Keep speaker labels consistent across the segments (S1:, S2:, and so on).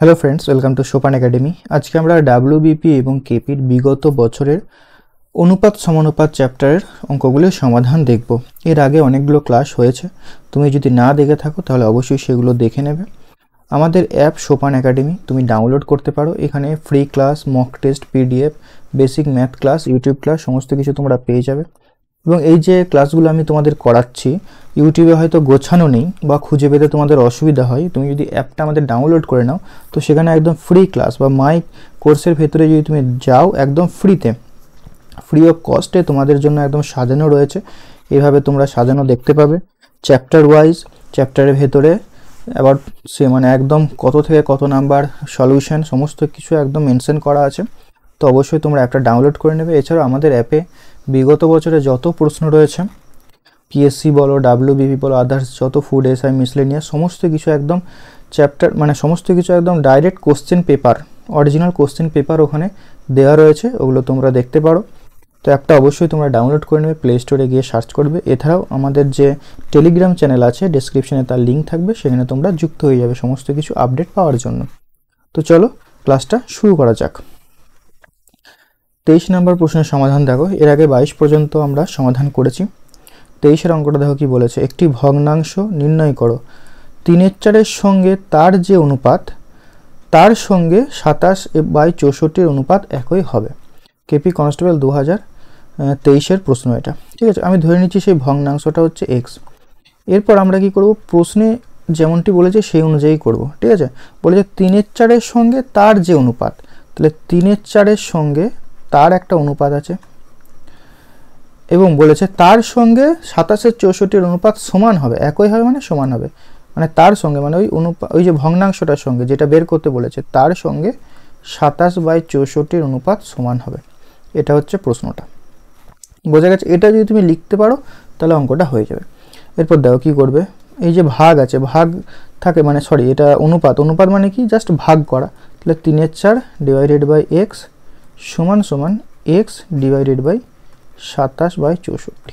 S1: Hello friends, welcome to সোপান academy. আজকে আমরা ডাব্লিউবিপি এবং কেপির বিগত বছরের অনুপাত সমানুপাত চ্যাপ্টারের অঙ্কগুলির সমাধান দেখব। এর আগে অনেকগুলো ক্লাস হয়েছে, তুমি যদি না দেখে থাকো তাহলে অবশ্যই সেগুলো দেখে নেবে। আমাদের অ্যাপ সোপান একাডেমি তুমি ডাউনলোড করতে পারো। এখানে free class, mock test, PDF, basic math class, YouTube class সমস্ত কিছু তোমরা পেয়ে যাবে। এবং এই যে ক্লাসগুলো আমি তোমাদের করাচ্ছি ইউটিউবে হয়তো গোছানো নেই বা খুঁজে পেতে তোমাদের অসুবিধা হয়, তুমি যদি অ্যাপটা আমাদের ডাউনলোড করে নাও তো সেখানে একদম ফ্রি ক্লাস বা মাই কোর্সের ভেতরে যদি তুমি যাও একদম ফ্রি অফ কস্টে তোমাদের জন্য একদম সাজানো রয়েছে। এইভাবে তোমরা সাজানো দেখতে পাবে চ্যাপ্টার ওয়াইজ, চ্যাপ্টারের ভেতরে আবার সে মানে একদম কত থেকে কত নাম্বার সলিউশন সমস্ত কিছু একদম মেনশন করা আছে। তো অবশ্যই তোমরা অ্যাপটা ডাউনলোড করে নেবে। এছাড়াও আমাদের অ্যাপে বিগত বছরে যত প্রশ্ন রয়েছে, পিএসসি বলো, ডাব্লিউবিপি বলো, আদার্স যত ফুড এসআই মিসলেনিয়াস সমস্ত কিছু একদম চ্যাপ্টার সমস্ত কিছু একদম direct question paper, original question paper ওখানে দেওয়া রয়েছে, ওগুলো তোমরা দেখতে পারো। তো অ্যাপটা অবশ্যই তোমরা ডাউনলোড করে নেবে, প্লে স্টোরে গিয়ে সার্চ করবে। এছাড়াও আমাদের যে টেলিগ্রাম চ্যানেল আছে ডেসক্রিপশনে তার লিঙ্ক থাকবে, সেখানে তোমরা যুক্ত হয়ে যাবে সমস্ত কিছু আপডেট পাওয়ার জন্য। তো চলো ক্লাসটা শুরু করা যাক। 23 নম্বর প্রশ্নের সমাধান দেখো। এর আগে 22 পর্যন্ত আমরা সমাধান করেছি। 23-এর অঙ্কটা দেখো কি বলেছে, একটি ভগ্নাংশ নির্ণয় করো, 3/4 সঙ্গে তার যে অনুপাত তার সঙ্গে 27/64 অনুপাত একই হবে। কেপি কনস্টেবল 2023-এর প্রশ্ন এটা, ঠিক আছে। আমি ধরে নিচ্ছি সেই ভগ্নাংশটা হচ্ছে এক্স। এরপর আমরা কি করব, প্রশ্নে যেমনটি বলেছে সেই অনুযায়ী করব, ঠিক আছে। বলেছে 3/4 সঙ্গে তার যে অনুপাত, তাহলে 3/4 সঙ্গে তার একটা অনুপাত আছে এবং বলেছে তার সঙ্গে 27/64 অনুপাত সমান হবে, একই হবে মানে সমান হবে, মানে তার সঙ্গে মানে ওই যে ভগ্নাংশটার সঙ্গে যেটা বের করতে বলেছে তার সঙ্গে 27/64 অনুপাত সমান হবে। এটা হচ্ছে প্রশ্নটা, বোঝা গেছে। এটা যদি তুমি লিখতে পারো তাহলে অঙ্কটা হয়ে যাবে। এরপর দেখো কি করবে, এই যে ভাগ আছে, ভাগ থাকে মানে এটা অনুপাত মানে কি, জাস্ট ভাগ করা। তাহলে 3/4 ডিভাইডেড বাই এক্স সমান এক্স ডিভাইডেড বাই 27/64।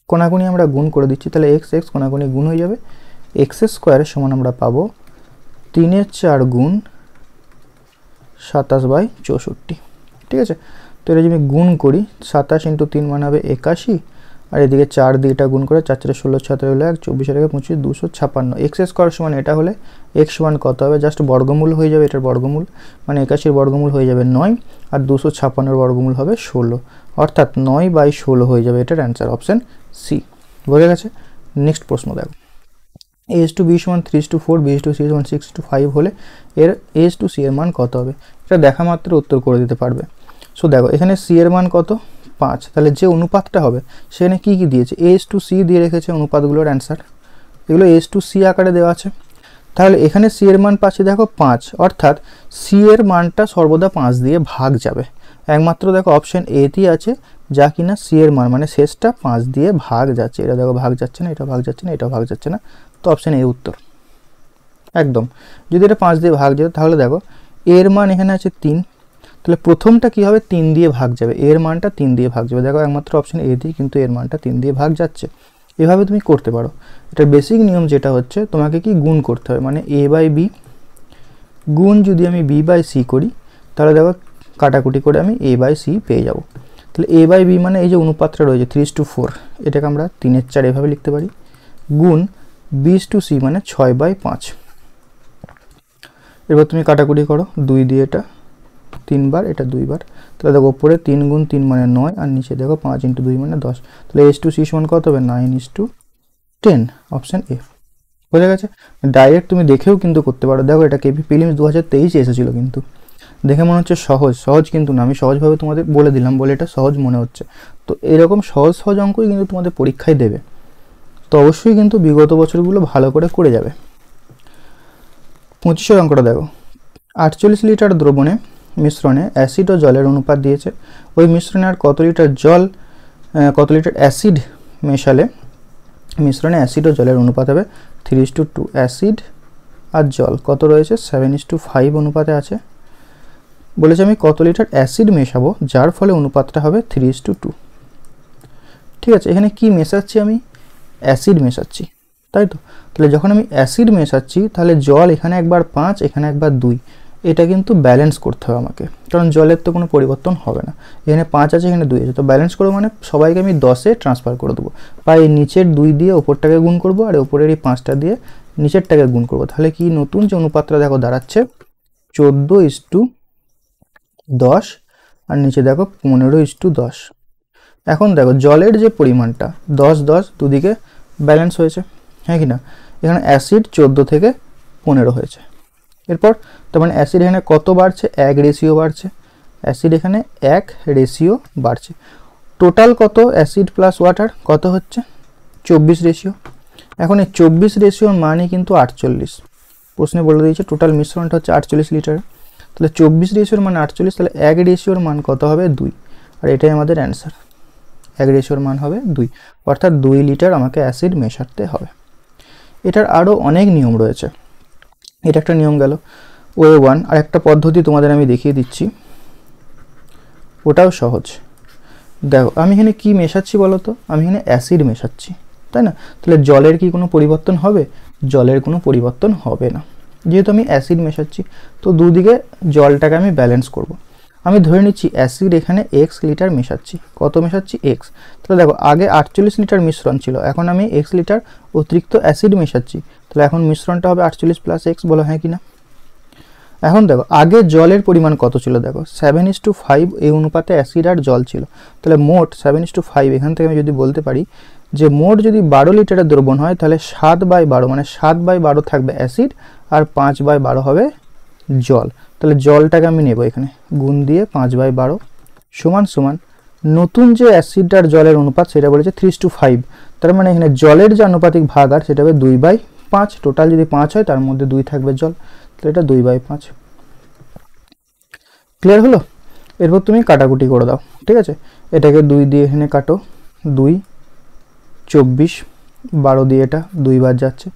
S1: কোনাকুনি আমরা গুণ করে দিচ্ছি, তাহলে এক্স কোনাকুনি গুণ হয়ে যাবে। এক্স স্কোয়ার সমান আমরা পাবো 3/4 গুণ 27/64, ঠিক আছে। তো এটা যদি গুণ করি, 27 × 3 মানে হবে 81, আর এদিকে 4 দিয়ে এটা গুণ করে 4 × 16 17 হলো 1, 24 × 25 256। এক্স স্কোয়ার সমান এটা হলে এক্স সমান কত হবে, জাস্ট বর্গমূল হয়ে যাবে, এটার বর্গমূল মানে 81-র বর্গমূল হয়ে যাবে 9, আর 256-র বর্গমূল হবে 16, অর্থাৎ 9/16 হয়ে যাবে এটার অ্যান্সার, অপশান সি। বোঝা গেছে। নেক্সট প্রশ্ন দেখো, a/b সমান 3:4, b/c সমান 6:5 হলে এর a/c এর মান কত হবে। এটা দেখা মাত্র উত্তর করে দিতে পারবে। সো দেখো এখানে c এর মান কত, 5, তাহলে যে অনুপাতটা হবে সেখানে কি কি দিয়েছে, a/c দিয়ে রেখেছে অনুপাতগুলোর অ্যান্সার, এগুলো a/c আকারে দেওয়া আছে। তাহলে এখানে c এর মান পাচ্ছি দেখো 5, অর্থাৎ c এর মানটা সর্বদা 5 দিয়ে ভাগ যাবে। একমাত্র দেখো অপশন এতেই আছে যা কিনা c এর মান মানে শেষটা 5 দিয়ে ভাগ যাচ্ছে। এটা দেখো ভাগ যাচ্ছে না, এটা ভাগ যাচ্ছে না, এটা ভাগ যাচ্ছে না, তো অপশন এ উত্তর একদম। যদি এটা 5 দিয়ে ভাগ যেত তাহলে দেখো এর মান এখানে আছে 3, তাহলে প্রথমটা কি হবে, 3 দিয়ে ভাগ যাবে, এর মানটা 3 দিয়ে ভাগ যাবে। দেখো একমাত্র অপশন এতেই কিন্তু এর মানটা 3 দিয়ে ভাগ যাচ্ছে। এভাবে তুমি করতে পারো। এটার বেসিক নিয়ম যেটা হচ্ছে তোমাকে কি গুণ করতে হবে, মানে a/b গুণ যদি আমি b/c করি তাহলে দেখো কাটাকুটি করে আমি a/c পেয়ে যাব। তাহলে a/b মানে এই যে অনুপাতটা রয়েছে 3:4, এটাকে আমরা 3/4 এভাবে লিখতে পারি, গুণ b/c মানে 6/5। এবার তুমি কাটাকুটি করো, 2 দিয়ে এটা 3 বার, এটা 2 বার, তাহলে দেখো উপরে 3 গুণ 3 মানে 9, আর নিচে দেখো 5 × 2 মানে 10, তাহলে a/c সমান কত হবে, 9:10, অপশন এ। বোঝা গেছে। ডাইরেক্ট তুমি দেখেও কিন্তু করতে পারো। দেখো এটা কেপি প্রিলিমস 2023 এসেছিল, কিন্তু দেখে মনে হচ্ছে সহজ কিন্তু না, আমি সহজভাবে তোমাদের বলে দিলাম বলে এটা সহজ মনে হচ্ছে। তো এরকম সহজ অঙ্কই কিন্তু তোমাদের পরীক্ষায় দেবে, তো অবশ্যই কিন্তু বিগত বছরগুলো ভালো করে যাবে। 25-এর অঙ্কটা দেখো, 48 লিটার দ্রবণে মিশ্রণে অ্যাসিড ও জলের অনুপাত দিয়েছে, ওই মিশ্রণে আর কত লিটার অ্যাসিড মেশালে মিশ্রণে অ্যাসিড ও জলের অনুপাত হবে 3:2। অ্যাসিড আর জল কত রয়েছে, 7:5 অনুপাতে আছে। বলেছে আমি কত লিটার অ্যাসিড মেশাবো যার ফলে অনুপাতটা হবে 3:2, ঠিক আছে। এখানে কি মেশাচ্ছি, আমি অ্যাসিড মেশাচ্ছি, তাই তো। তাহলে যখন আমি অ্যাসিড মেশাচ্ছি তাহলে জল এখানে একবার 5, এখানে একবার 2, এটা কিন্তু ব্যালেন্স করতে হবে আমাকে, কারণ জলের তো কোনো পরিবর্তন হবে না। এখানে 5 আছে, এখানে 2 আছে, তো ব্যালেন্স করবো মানে সবাইকে আমি 10-এ ট্রান্সফার করে দেবো। বা এই নিচের 2 দিয়ে ওপরটাকে গুণ করবো, আর ওপরের এই 5টা দিয়ে নিচেরটাকে গুণ করবো। তাহলে কি নতুন যে অনুপাতটা দেখো দাঁড়াচ্ছে 14:10, আর নিচে দেখো 15:10। এখন দেখো জলের যে পরিমাণটা 10-10 দুদিকে ব্যালেন্স হয়েছে, হ্যাঁ কি না? এখানে অ্যাসিড 14 থেকে 15 হয়েছে। এরপর তার মানে অ্যাসিড এখানে কত বাড়ছে? 1 রেশিও বাড়ছে। অ্যাসিড এখানে 1 রেশিও বাড়ছে। টোটাল কত? অ্যাসিড প্লাস ওয়াটার কত হচ্ছে? 24 রেশিও। এখন এই 24 রেশিওর মানে কিন্তু 48। প্রশ্নে বলে দিয়েছে টোটাল মিশ্রণটা হচ্ছে 48 লিটার। তাহলে 24 রেশিওর মান 48, তাহলে 1 রেশিওর মান কত হবে? 2। আর এটাই আমাদের অ্যান্সার। 1 রেশিওর মান হবে 2, অর্থাৎ 2 লিটার আমাকে অ্যাসিড মেশাতে হবে। এটার আরও অনেক নিয়ম রয়েছে। এটা একটা নিয়ম গেল ওয়ে 1। আর একটা পদ্ধতি তোমাদের আমি দেখিয়ে দিচ্ছি, ওটাও সহজ। দেখো আমি এখানে কি মেশাচ্ছি বলো তো? আমি এখানে অ্যাসিড মেশাচ্ছি, তাই না? তাহলে জলের কি কোনো পরিবর্তন হবে? জলের কোনো পরিবর্তন হবে না, যেহেতু আমি অ্যাসিড মেশাচ্ছি। তো দুদিকে জলটাকে আমি ব্যালেন্স করব। আমি ধরে নিচ্ছি অ্যাসিড এখানে এক্স লিটার মেশাচ্ছি। কত মেশাচ্ছি? এক্স। তাহলে দেখো আগে 48 লিটার মিশ্রণ ছিল, এখন আমি এক্স লিটার অতিরিক্ত অ্যাসিড মেশাচ্ছি। তাহলে এখন মিশ্রণটা হবে 48 প্লাস এক্স, বলো হ্যাঁ কি না? এখন দেখো আগে জলের পরিমাণ কত ছিল? দেখো 7:5 এই অনুপাতে অ্যাসিড আর জল ছিল। তাহলে মোট 7:5। এখান থেকে আমি যদি বলতে পারি যে মোট যদি 12 লিটারের দ্রবণ হয়, তাহলে 7/12 মানে 7/12 থাকবে অ্যাসিড, আর 5/12 হবে জল। তাহলে জলটাকে আমি নেব এখানে গুণ দিয়ে 5/12 সমান সমান নতুন যে অ্যাসিড আর জলের অনুপাত সেটা বলেছে 3:5। তার মানে এখানে জলের যে আনুপাতিক ভাগ আর সেটা হবে 2/5। টোটাল যদি 5 হয় তার মধ্যে 2 থাকবে জল, তাহলে এটা 2/5। ক্লিয়ার হলো? এরপর তুমি কাটাকুটি করে দাও, ঠিক আছে? এটাকে 2 দিয়ে এখানে কাটো, 2 24, 12 দিয়ে এটা 2 বার যাচ্ছে।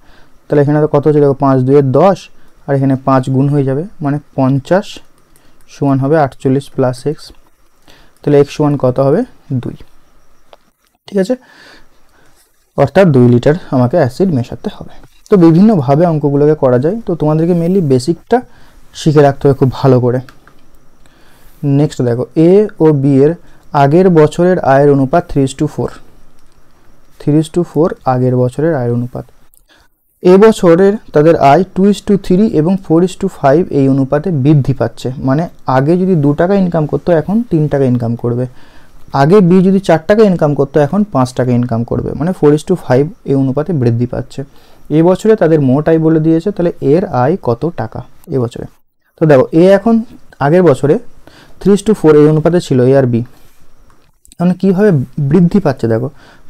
S1: তাহলে এখানে কত হচ্ছে দেখো 5 2 10, আর এখানে 5 গুণ হয়ে যাবে মানে 50 সমান হবে 48 প্লাস এক্স। তাহলে এক্স সমান কত হবে? 2। ঠিক আছে, অর্থাৎ 2 লিটার আমাকে অ্যাসিড মেশাতে হবে। তো বিভিন্নভাবে অঙ্কগুলোকে করা যায়, তো তোমাদেরকে মেনলি বেসিকটা শিখে রাখতে হবে খুব ভালো করে। নেক্সট দেখো এ ও বি এর আগের বছরের আয়ের অনুপাত 3:4। 3:4 আগের বছরের আয়ের অনুপাত। এ বছরের তাদের আয় 2:3 এবং 4:5 এই অনুপাতে বৃদ্ধি পাচ্ছে। মানে আগে যদি 2 টাকা ইনকাম করতো এখন 3 টাকা ইনকাম করবে। আগে বি যদি 4 টাকা ইনকাম করতো এখন 5 টাকা ইনকাম করবে, মানে 4:5 এই অনুপাতে বৃদ্ধি পাচ্ছে। এ বছরে তাদের মোট আয় বলে দিয়েছে, তাহলে এর আয় কত টাকা এ বছরে? তো দেখো এ এখন আগের বছরে 3:4 এই অনুপাতে ছিল এ আর বি, এখন কীভাবে বৃদ্ধি পাচ্ছে দেখো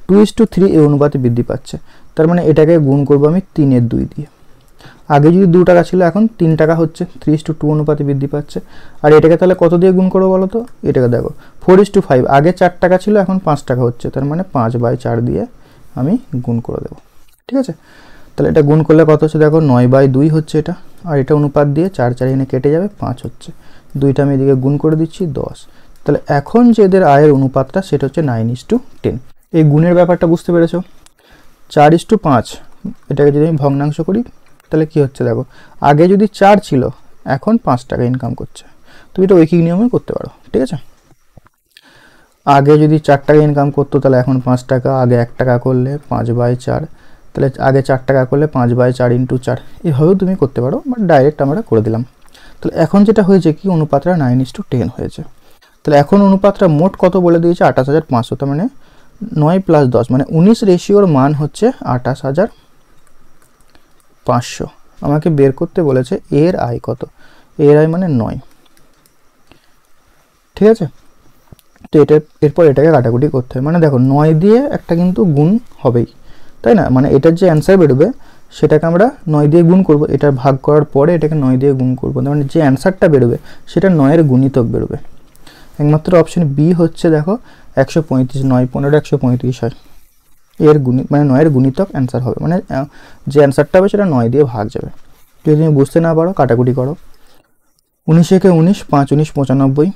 S1: 2:3 এই অনুপাতে বৃদ্ধি পাচ্ছে। তার মানে এটাকে গুণ করবো আমি 3/2 দিয়ে। আগে যদি 2 টাকা ছিল এখন 3 টাকা হচ্ছে, 3:2 অনুপাতে বৃদ্ধি পাচ্ছে। আর এটাকে তাহলে কত দিয়ে গুণ করবো বলো তো? এটাকে দেখো 4:5 আগে 4 টাকা ছিল এখন 5 টাকা হচ্ছে, তার মানে 5/4 দিয়ে আমি গুণ করে দেবো। ঠিক আছে, তাহলে এটা গুণ করলে কত হচ্ছে দেখো 9/2 হচ্ছে এটা, আর এটা অনুপাত দিয়ে 4 4 এখানে কেটে যাবে, 5 হচ্ছে। 2টা আমি এদিকে গুণ করে দিচ্ছি 10। তাহলে এখন যে এদের আয়ের অনুপাতটা সেটা হচ্ছে 9:10। এই গুণের ব্যাপারটা বুঝতে পেরেছো? 4:5 এটাকে যদি আমি ভগ্নাংশ করি তাহলে কি হচ্ছে দেখো আগে যদি 4 ছিল এখন 5 টাকা ইনকাম করছে। তুমি এটা ঐকিক নিয়মে করতে পারো, ঠিক আছে? আগে যদি 4 টাকা ইনকাম করতো তাহলে এখন 5 টাকা, আগে 1 টাকা করলে 5/4, তাহলে আগে 4 টাকা করলে 5/4 × 4, এভাবেও তুমি করতে পারো, বাট ডাইরেক্ট আমরা করে দিলাম। তাহলে এখন যেটা হয়েছে কি অনুপাতটা 9:10 হয়েছে। তাহলে এখন অনুপাতটা মোট কত বলে দিয়েছে? 28,500। তার মানে 9 + 10 মানে 19 রেশিওর মান হচ্ছে 28,500। আমাকে বের করতে বলেছে এর আয় কত? এর আয় মানে 9। ঠিক আছে, তো এটা এরপর এটাকে কাটাকুটি করতে হবে। মানে দেখো 9 দিয়ে একটা কিন্তু গুণ হবেই, তাই না? মানে এটার যে অ্যান্সার বেরোবে সেটাকে আমরা 9 দিয়ে গুণ করব, এটা ভাগ করার পরে এটাকে 9 দিয়ে গুণ করব, মানে যে অ্যান্সারটা বেরোবে সেটা 9 এর গুণিতক বেরোবে। একমাত্র অপশন বি হচ্ছে দেখো 135, 9 15 135 হয় এর গুণিত, মানে 9 এর গুণিতক অ্যান্সার হবে, মানে যে অ্যান্সারটা হবে সেটা 9 দিয়ে ভাগ যাবে। যদি তুমি বুঝতে না পারো কাটাকুটি করো। 19 একে 19, 5 19 95,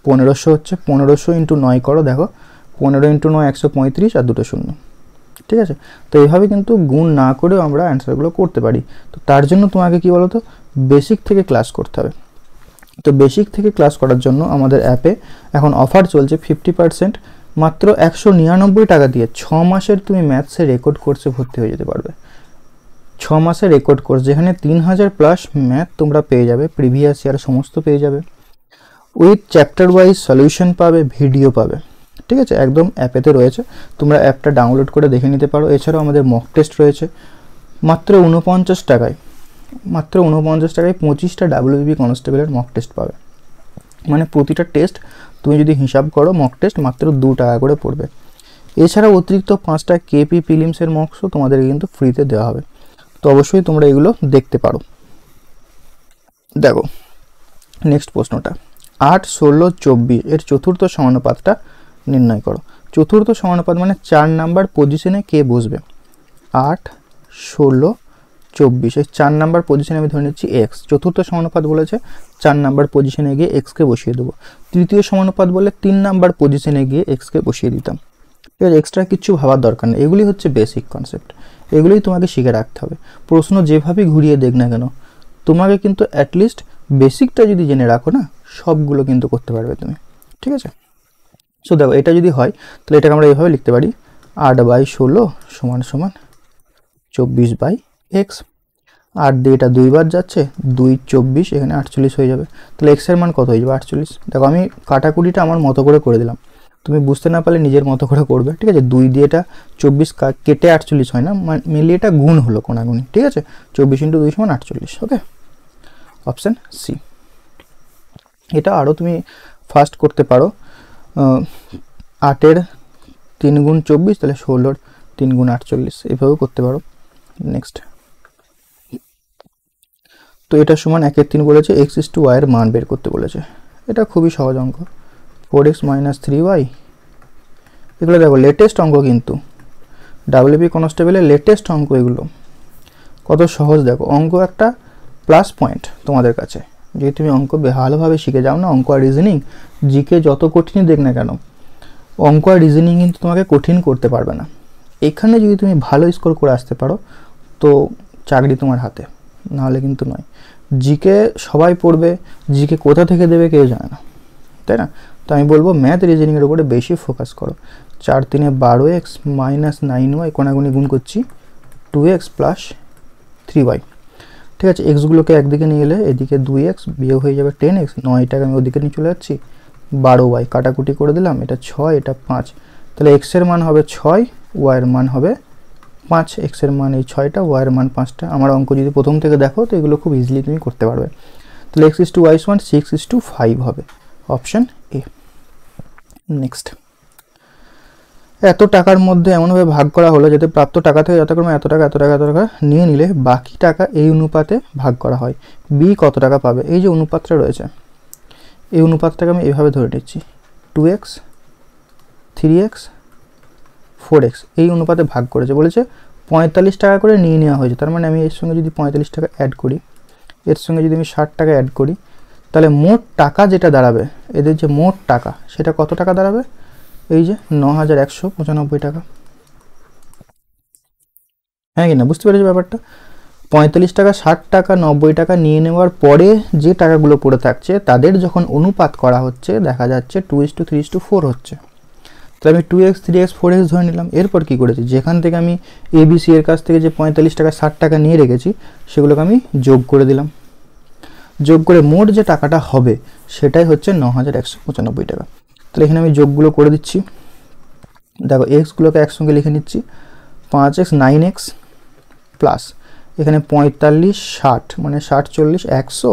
S1: 1500 হচ্ছে, 1500 × 9 করো, দেখো 15 × 9 135 আর 2টো শূন্য। ঠিক আছে, তো এইভাবে কিন্তু গুণ না করেও আমরা অ্যান্সারগুলো করতে পারি। তো তার জন্য তোমাকে কি বলো তো বেসিক থেকে ক্লাস করতে হবে। তো বেসিক থেকে ক্লাস করার জন্য আমাদের অ্যাপে এখন অফার চলছে 50%, মাত্র 199 টাকা দিয়ে 6 মাসের তুমি ম্যাথসে রেকর্ড কোর্সে ভর্তি হয়ে যেতে পারবে। 6 মাসের রেকর্ড কোর্স যেখানে 3000 প্লাস ম্যাথ তোমরা পেয়ে যাবে, প্রিভিয়াস ইয়ার সমস্ত পেয়ে যাবে, উইথ চ্যাপ্টার ওয়াইজ সলিউশন পাবে, ভিডিও পাবে। ঠিক আছে, একদম অ্যাপেতে রয়েছে, তোমরা অ্যাপটা ডাউনলোড করে দেখে নিতে পারো। এছাড়াও আমাদের মক টেস্ট রয়েছে মাত্র 49 টাকায়, মাত্র 49 টাকায় 25টা WBB কনস্টেবলের মক টেস্ট পাবে। মানে প্রতিটা টেস্ট তুমি যদি হিসাব করো মক টেস্ট মাত্র 2 টাকা করে পড়বে। এছাড়াও অতিরিক্ত 5টা কেপি প্রিলিমসের মকসও তোমাদের কিন্তু ফ্রিতে দেওয়া হবে। তো অবশ্যই তোমরা এগুলো দেখতে পারো। দেখো নেক্সট প্রশ্নটা, 8, 16, 24 এর চতুর্থ সমানুপাতটা নির্ণয় করো। চতুর্থ সমানুপাত মানে 4 নাম্বার পজিশনে কে বসবে। 8, 16, 24 এই 4 নাম্বার পজিশনে আমি ধরে নিচ্ছি এক্স। চতুর্থ সমানুপাত বলেছে 4 নাম্বার পজিশনে গিয়ে এক্সকে বসিয়ে দেবো। তৃতীয় সমানুপাত বলে 3 নাম্বার পজিশনে গিয়ে এক্সকে বসিয়ে দিতাম। ঠিক আছে, এক্সট্রা কিছু ভাবার দরকার নেই, এগুলি হচ্ছে বেসিক কনসেপ্ট, এগুলোই তোমাকে শিখে রাখতে হবে। প্রশ্ন যেভাবেই ঘুরিয়ে দেখ না কেন, তোমাকে কিন্তু অ্যাটলিস্ট বেসিকটা যদি জেনে রাখো না, সবগুলো কিন্তু করতে পারবে তুমি। ঠিক আছে, সো দেখো এটা যদি হয় তাহলে এটাকে আমরা এইভাবে লিখতে পারি, 8/16 = 24/x। 8 দিয়ে এটা 2 বার যাচ্ছে, 2 24, এখানে 48 হয়ে যাবে। তাহলে x এর মান কত হয়ে যাবে, 48। দেখো আমি কাটাকুটিটা আমার মতো করে দিলাম, তুমি বুঝতে না পারলে নিজের মতো করে করবে। ঠিক আছে, 2 দিয়ে এটা 24 কেটে 48 হয় না, মেনলি এটা গুণ হলো কোনাগুনি। ঠিক আছে, 24 × 2 = 48। ওকে, অপশান সি। এটা আরও তুমি ফাস্ট করতে পারো, 8-এর 3 গুণ 24, তাহলে 16-এর 3 গুণ 48, এভাবেও করতে পারো। নেক্সট, তো এটা সমান 1/3 বলেছে, x/y এর মান বের করতে বলেছে। এটা খুবই সহজ অঙ্ক, 4x - 3y। এগুলো দেখো লেটেস্ট অঙ্ক, কিন্তু WB কনস্টেবলের লেটেস্ট অঙ্ক এগুলো। কত সহজ দেখো, অঙ্ক একটা প্লাস পয়েন্ট তোমাদের কাছে, যদি তুমি অঙ্ক ভালোভাবে শিখে যাও না। অঙ্ক আর রিজনিং, জিকে যত কঠিনই দেখ না কেন, অঙ্ক আর রিজনিং কিন্তু তোমাকে কঠিন করতে পারবে না। এখানে যদি তুমি ভালো স্কোর করে আসতে পারো তো চাকরি তোমার হাতে, নাহলে কিন্তু নয়। জিকে সবাই পড়বে, জিকে কোথা থেকে দেবে কেউ জানে না, তাই না? তো আমি বলবো ম্যাথ রিজনিংয়ের উপরে বেশি ফোকাস করো। 4 × 3 = 12x - 9y, কোনাগুনি গুণ করছি, 2x + 3y। ঠিক আছে, এক্সগুলোকে একদিকে নিয়ে এলে এদিকে 2x বিয়োগ হয়ে যাবে 10x, 9টাকে আমি ওদিকে নিয়ে চলে যাচ্ছি, 12y কাটাকুটি করে দিলাম, এটা 6, এটা 5। তাহলে x এর মান হবে 6, y এর মান হবে 5। x এর মান এই 6টা, y এর মান 5টা। আমার অঙ্ক যদি প্রথম থেকে দেখো তো এগুলো খুব ইজিলি তুমি করতে পারবে। তাহলে x/y = 6/5 হবে, অপশান এ। নেক্সট, এত টাকার মধ্যে এমনভাবে ভাগ করা হলো যাতে প্রাপ্ত টাকা থেকে যথাক্রমে এত টাকা নিয়ে নিলে বাকি টাকা এই অনুপাতে ভাগ করা হয়। বি কত টাকা পাবে? এই যে অনুপাতটা রয়েছে, এই অনুপাতটাকে আমি এভাবে ধরে নিচ্ছি, 2x, 3x, 4x এই অনুপাতে ভাগ করেছে। বলেছে 45 টাকা করে নিয়ে নেওয়া হয়েছে, তার মানে আমি এর সঙ্গে যদি 45 টাকা অ্যাড করি, এর সঙ্গে যদি আমি 60 টাকা অ্যাড করি, তাহলে মোট টাকা যেটা দাঁড়াবে, এদের যে মোট টাকা সেটা কত টাকা দাঁড়াবে? এই যে 9195 টাকা। হ্যাঁ কি না, বুঝতে পেরেছো ব্যাপারটা? 45 টাকা, 60 টাকা, 90 টাকা নিয়ে নেওয়ার পরে যে টাকাগুলো পড়ে থাকছে তাদের যখন অনুপাত করা হচ্ছে দেখা যাচ্ছে 2:3:4 হচ্ছে। তাহলে আমি 2x, 3x, 4x ধরে নিলাম। এরপর কি করেছি, যেখান থেকে আমি ABC এর কাছ থেকে যে 45 টাকা, 60 টাকা নিয়ে রেখেছি সেগুলোকে আমি যোগ করে দিলাম। যোগ করে মোট যে টাকাটা হবে সেটাই হচ্ছে 9195 টাকা। তাহলে এখানে আমি যোগগুলো করে দিচ্ছি। দেখো এক্সগুলোকে একসঙ্গে লিখে নিচ্ছি, 5x, 9x প্লাস এখানে 45, 60 মানে 60, 40, 100,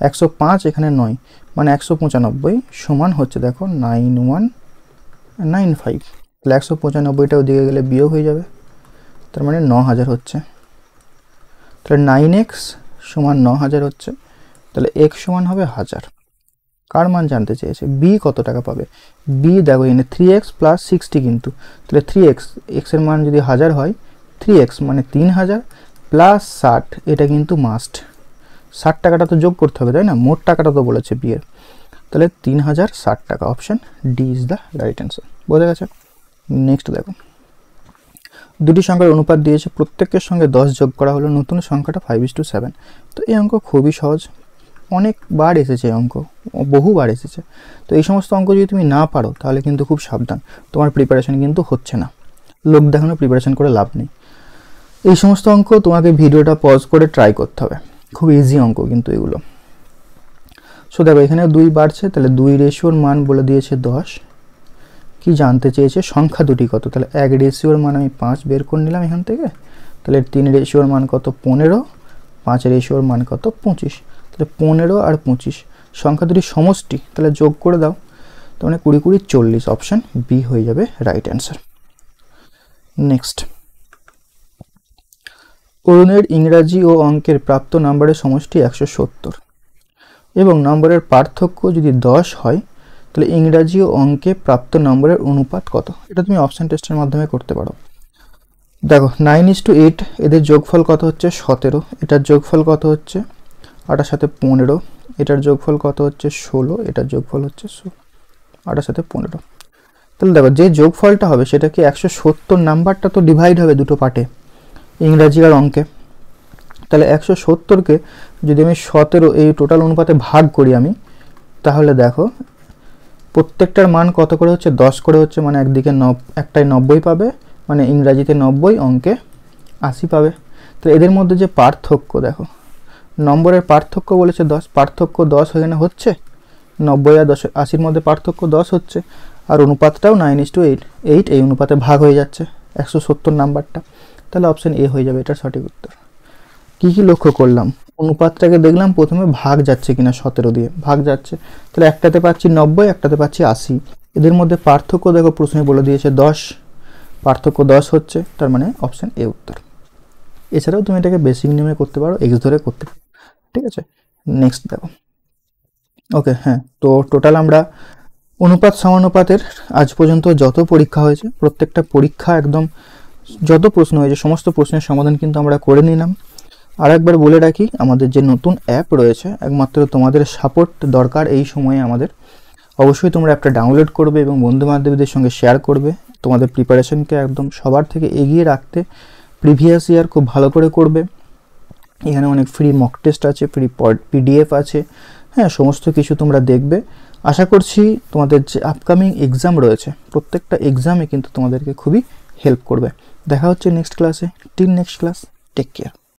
S1: 105, এখানে 9 মানে 195 সমান হচ্ছে দেখো 9195। তাহলে 195টা ওদিকে গেলে বিয়োগ হয়ে যাবে, তার মানে 9000 হচ্ছে। তাহলে 9x = 9000 হচ্ছে, তাহলে x সমান হবে 1000। কার মান জানতে চেয়েছে? বি কত টাকা পাবে? বি দেখো এখানে 3x + 60 কিন্তু, তাহলে 3x, x এর মান যদি 1000 হয়, 3x মানে 3000 প্লাস 60, এটা কিন্তু মাস্ট 60 টাকাটা তো যোগ করতে হবে, তাই না? মোট টাকাটা তো বলেছে বি এর, তাহলে 3060 টাকা। Option D is the right answer. বোঝা গেছে? নেক্সট দেখো, দুটি সংখ্যার অনুপাত দিয়েছে, প্রত্যেকের সঙ্গে 10 যোগ করা হলো, নতুন সংখ্যাটা 5:7। তো এই অঙ্ক খুবই সহজ, অনেকবার এসেছে অঙ্ক, বহুবার এসেছে। তো এই সমস্ত অঙ্ক যদি তুমি না পারো তাহলে কিন্তু খুব সাবধান, তোমার প্রিপারেশন কিন্তু হচ্ছে না, লোক দেখানো প্রিপারেশন করে লাভ নেই। এই সমস্ত অঙ্ক তোমাকে ভিডিওটা পজ করে ট্রাই করতে হবে, খুব ইজি অঙ্ক কিন্তু এগুলো। সো দেখো এখানে 2 বাড়ছে, তাহলে 2 রেশিওর মান বলে দিয়েছে 10। কি জানতে চেয়েছে সংখ্যা দুটি কত, তাহলে 1 রেশিওর মান আমি 5 বের করে নিলাম এখান থেকে, তাহলে 3 রেশিওর মান কত 15, 5 রেশিওর মান কত 25, তাহলে 15 আর 25 সংখ্যা দুটি সমষ্টি, তাহলে যোগ করে দাও, তার মানে 20 20 40, অপশান বি হয়ে যাবে রাইট অ্যান্সার। নেক্সট, অরুণের ইংরাজি ও অঙ্কের প্রাপ্ত নম্বরের সমষ্টি 170 এবং নম্বরের পার্থক্য যদি 10 হয়, তাহলে ইংরাজি ও অঙ্কে প্রাপ্ত নম্বরের অনুপাত কত। এটা তুমি অপশান টেস্টের মাধ্যমে করতে পারো। দেখো 9:8, এদের যোগফল কত হচ্ছে 17, এটার যোগফল কত হচ্ছে 8 সাথে 15, এটার যোগফল কত হচ্ছে 16, এটার যোগফল হচ্ছে 8 সাথে 15। তাহলে দেখো যে যোগফলটা হবে সেটা কি 170, নাম্বারটা তো ডিভাইড হবে দুটো পার্টে, ইংরাজি আর অঙ্কে। তাহলে 170কে যদি আমি 17 এই টোটাল অনুপাতে ভাগ করি আমি, তাহলে দেখো প্রত্যেকটার মান কত করে হচ্ছে 10 করে হচ্ছে, মানে একদিকে একটাই 90 পাবে, মানে ইংরাজিতে 90, অঙ্কে 80 পাবে। তো এদের মধ্যে যে পার্থক্য দেখো, নম্বরের পার্থক্য বলেছে 10, পার্থক্য 10 এখানে হচ্ছে, 90 আর 80-র মধ্যে পার্থক্য 10 হচ্ছে, আর অনুপাতটাও 9:8 এই অনুপাতে ভাগ হয়ে যাচ্ছে 170 নাম্বারটা, তাহলে অপশান এ হয়ে যাবে এটার সঠিক উত্তর। কি কি লক্ষ্য করলাম, অনুপাতটাকে দেখলাম প্রথমে ভাগ যাচ্ছে কিনা, 17 দিয়ে ভাগ যাচ্ছে, তাহলে একটাতে পাচ্ছি 90, একটাতে পাচ্ছি 80, এদের মধ্যে পার্থক্য দেখো প্রশ্নে বলে দিয়েছে 10, পার্থক্য 10 হচ্ছে, তার মানে অপশান এ উত্তর। এছাড়াও তুমি এটাকে বেসিক নিয়মে করতে পারো, এক্স ধরে করতে পারো, ঠিক আছে। নেক্সট দেখো, ওকে হ্যাঁ, তো টোটাল আমরা অনুপাত সমানুপাতের আজ পর্যন্ত যত পরীক্ষা হয়েছে প্রত্যেকটা পরীক্ষা একদম যত প্রশ্ন হয়েছে সমস্ত প্রশ্নের সমাধান কিন্তু আমরা করে নিলাম। আর একবার বলে রাখি, আমাদের যে নতুন অ্যাপ রয়েছে, একমাত্র তোমাদের সাপোর্ট দরকার এই সময়ে আমাদের। অবশ্যই তোমরা অ্যাপটা ডাউনলোড করবে এবং বন্ধু বান্ধবীদের সঙ্গে শেয়ার করবে, তোমাদের প্রিপারেশনকে একদম সবার থেকে এগিয়ে রাখতে প্রিভিয়াস ইয়ার খুব ভালো করে করবে। এখানে অনেক ফ্রি মক টেস্ট আছে, ফ্রি পিডিএফ আছে, হ্যাঁ সমস্ত কিছু তোমরা দেখবে। আশা করছি তোমাদের যে আপকামিং এক্সাম রয়েছে প্রত্যেকটা এক্সামে কিন্তু তোমাদেরকে খুবই হেল্প করবে। দেখা হচ্ছে নেক্সট ক্লাসে, till next class, take care.